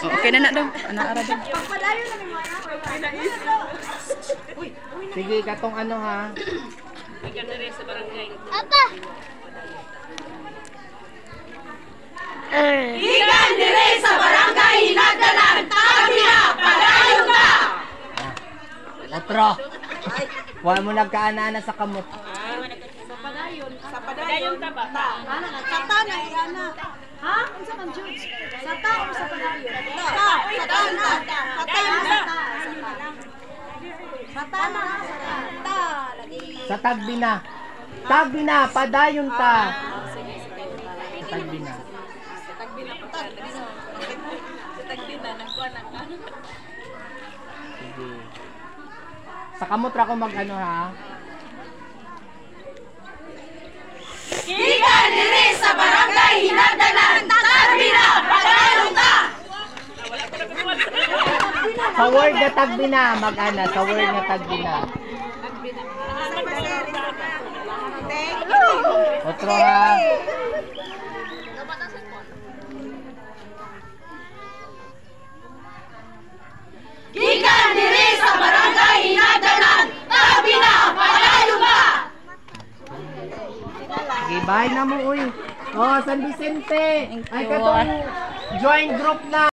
Okay na daw. Anak ara daw. Sige, katong ano ha. Ata. Ikan dire sa barangay Hinagdanan, Tabina, padayon ka! Otro. Wala mo nagkaana sa kamot. Sa padayon ta ba? Sa ta na iana. Ha? Unsa man jud? Sa ta o sa padayon? Sa ta na. Sa ta yung sa ta. Sa ta na. Sa Tagbina. Tagbina, padayon ta. Sa Tagbina. Sige. Sa kamot ra ko mag-ano ha. Ikan dire sa barangay Hinagdanan, Tabina, padayon ka! Sa word na Tagbina, mag-ana. Sa word na Tagbina. Otro ha. Ikan dire sa barangay Hinagdanan, Tabina, padayon ka! Sige, bye na mo uy. Oh, San Vicente. Ay katong join group na.